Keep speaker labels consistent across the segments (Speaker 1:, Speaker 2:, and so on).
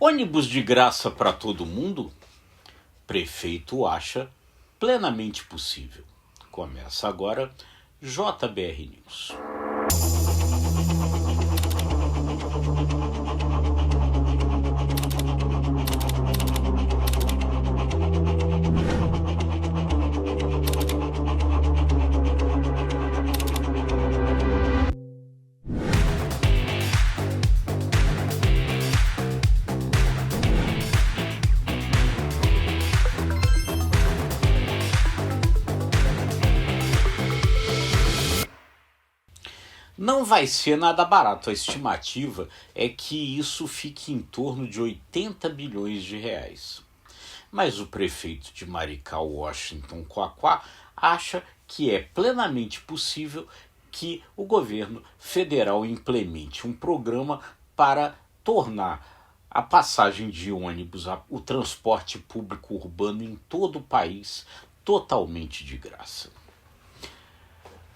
Speaker 1: Ônibus de graça para todo mundo? Prefeito acha plenamente possível. Começa agora JBR News. Não vai ser nada barato. A estimativa é que isso fique em torno de 80 bilhões de reais. Mas o prefeito de Maricá, Washington Quaquá, acha que é plenamente possível que o governo federal implemente um programa para tornar a passagem de ônibus, o transporte público urbano em todo o país totalmente de graça.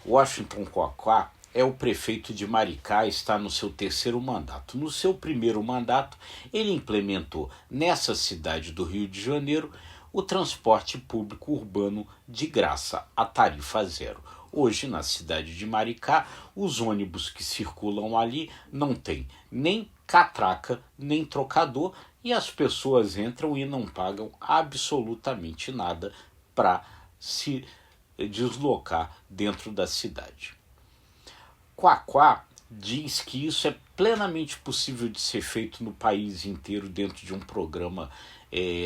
Speaker 1: Washington Quaquá é o prefeito de Maricá e está no seu terceiro mandato. No seu primeiro mandato, ele implementou nessa cidade do Rio de Janeiro o transporte público urbano de graça, a tarifa zero. Hoje, na cidade de Maricá, os ônibus que circulam ali não têm nem catraca, nem trocador, e as pessoas entram e não pagam absolutamente nada para se deslocar dentro da cidade. Quaquá diz que isso é plenamente possível de ser feito no país inteiro dentro de um programa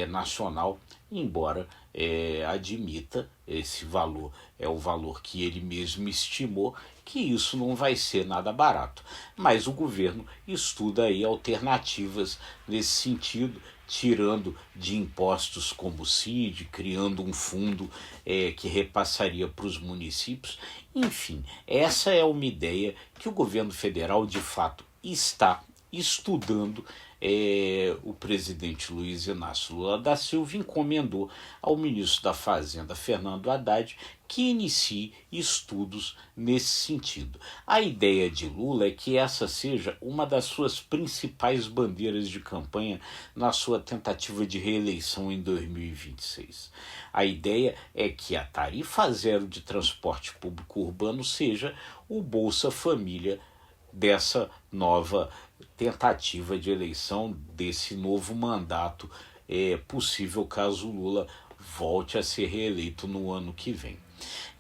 Speaker 1: nacional, embora admita esse valor, é o valor que ele mesmo estimou, que isso não vai ser nada barato. Mas o governo estuda aí alternativas nesse sentido, tirando de impostos como o CID, criando um fundo que repassaria para os municípios. Enfim, essa é uma ideia que o governo federal de fato está estudando. O presidente Luiz Inácio Lula da Silva encomendou ao ministro da Fazenda, Fernando Haddad, que inicie estudos nesse sentido. A ideia de Lula é que essa seja uma das suas principais bandeiras de campanha na sua tentativa de reeleição em 2026. A ideia é que a tarifa zero de transporte público urbano seja o Bolsa Família dessa nova tentativa de eleição, desse novo mandato possível caso Lula volte a ser reeleito no ano que vem.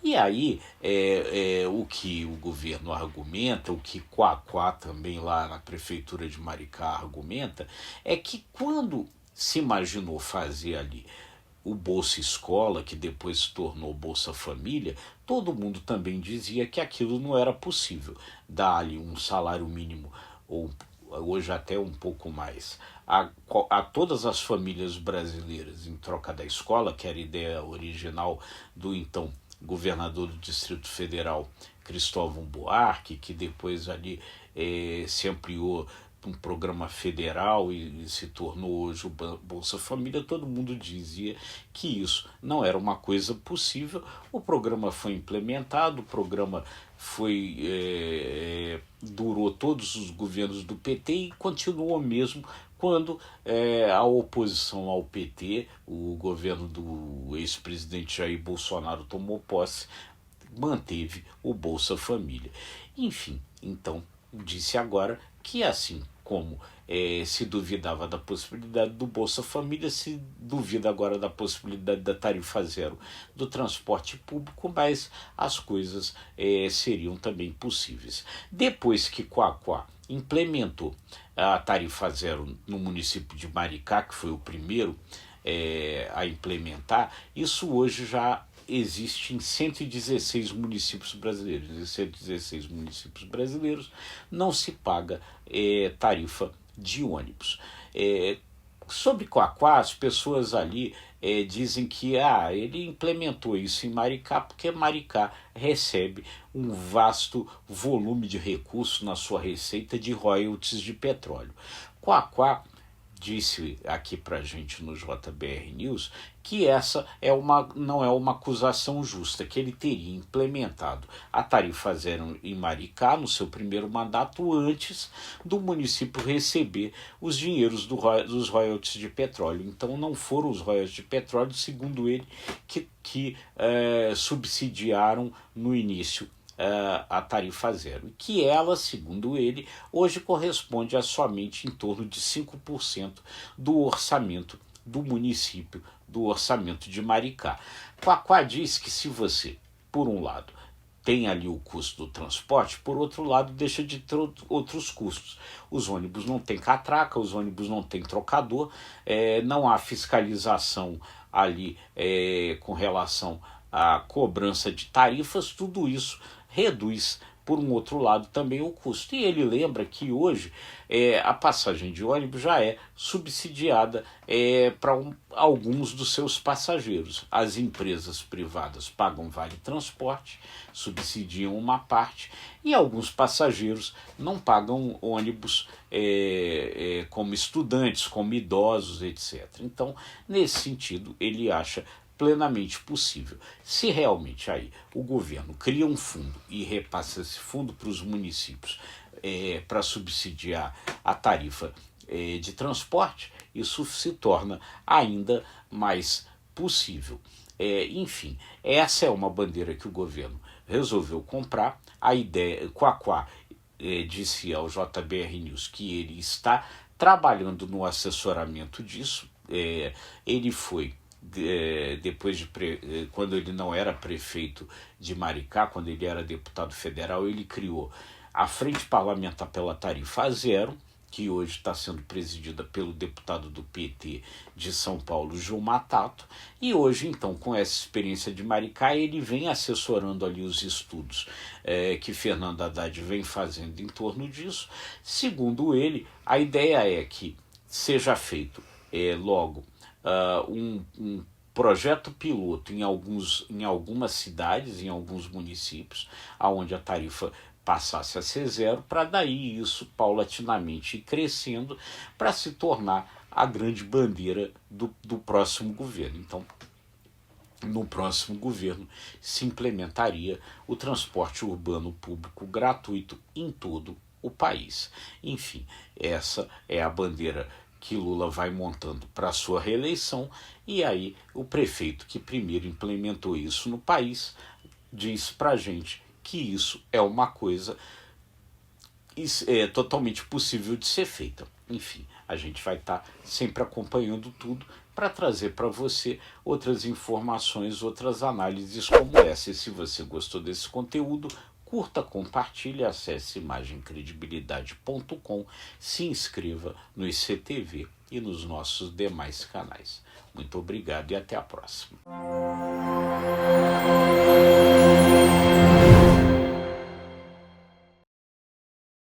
Speaker 1: E aí, o que o governo argumenta, o que Quaquá também lá na prefeitura de Maricá argumenta, é que quando se imaginou fazer ali o Bolsa Escola, que depois se tornou Bolsa Família, todo mundo também dizia que aquilo não era possível. Dar ali um salário mínimo, ou hoje até um pouco mais, a todas as famílias brasileiras em troca da escola, que era a ideia original do então governador do Distrito Federal, Cristóvão Buarque, que depois ali se ampliou um programa federal e se tornou hoje o Bolsa Família. Todo mundo dizia que isso não era uma coisa possível. O programa foi implementado, o programa durou todos os governos do PT e continuou mesmo quando a oposição ao PT, o governo do ex-presidente Jair Bolsonaro tomou posse, manteve o Bolsa Família. Enfim, então, disse agora que assim como se duvidava da possibilidade do Bolsa Família, se duvida agora da possibilidade da tarifa zero do transporte público, mas as coisas seriam também possíveis. Depois que Quaquá implementou a tarifa zero no município de Maricá, que foi o primeiro a implementar, isso hoje já existe em 116 municípios brasileiros. Em 116 municípios brasileiros não se paga tarifa de ônibus. Sobre Quaquá, as pessoas ali dizem que ele implementou isso em Maricá porque Maricá recebe um vasto volume de recursos na sua receita de royalties de petróleo. Quaquá disse aqui para a gente no JBR News que essa não é uma acusação justa, que ele teria implementado a tarifa zero em Maricá no seu primeiro mandato antes do município receber os dinheiros dos royalties de petróleo. Então não foram os royalties de petróleo, segundo ele, que subsidiaram no início a tarifa zero, que ela, segundo ele, hoje corresponde a somente em torno de 5% do orçamento do município, do orçamento de Maricá. Quaquá diz que se você, por um lado, tem ali o custo do transporte, por outro lado, deixa de ter outros custos. Os ônibus não têm catraca, os ônibus não têm trocador, não há fiscalização ali com relação à cobrança de tarifas, tudo isso reduz, por um outro lado, também o custo. E ele lembra que hoje a passagem de ônibus já é subsidiada para alguns dos seus passageiros. As empresas privadas pagam vale transporte, subsidiam uma parte, e alguns passageiros não pagam ônibus como estudantes, como idosos, etc. Então, nesse sentido, ele acha plenamente possível. Se realmente aí o governo cria um fundo e repassa esse fundo para os municípios para subsidiar a tarifa de transporte, isso se torna ainda mais possível. Enfim, essa é uma bandeira que o governo resolveu comprar. A ideia, Quaquá disse ao JBR News que ele está trabalhando no assessoramento disso. Ele foi depois quando ele não era prefeito de Maricá, quando ele era deputado federal, ele criou a Frente Parlamentar pela Tarifa Zero, que hoje está sendo presidida pelo deputado do PT de São Paulo, Gilmar Tato, e hoje, então, com essa experiência de Maricá, ele vem assessorando ali os estudos que Fernando Haddad vem fazendo em torno disso. Segundo ele, a ideia é que seja feito logo um projeto piloto em algumas cidades, em alguns municípios, onde a tarifa passasse a ser zero, para daí isso paulatinamente ir crescendo para se tornar a grande bandeira do próximo governo. Então, no próximo governo se implementaria o transporte urbano público gratuito em todo o país. Enfim, essa é a bandeira que Lula vai montando para sua reeleição, e aí o prefeito que primeiro implementou isso no país diz para a gente que isso é uma coisa totalmente possível de ser feita. Enfim, a gente vai estar sempre acompanhando tudo para trazer para você outras informações, outras análises como essa. E se você gostou desse conteúdo, curta, compartilhe, acesse imagemcredibilidade.com, se inscreva no ICTV e nos nossos demais canais. Muito obrigado e até a próxima.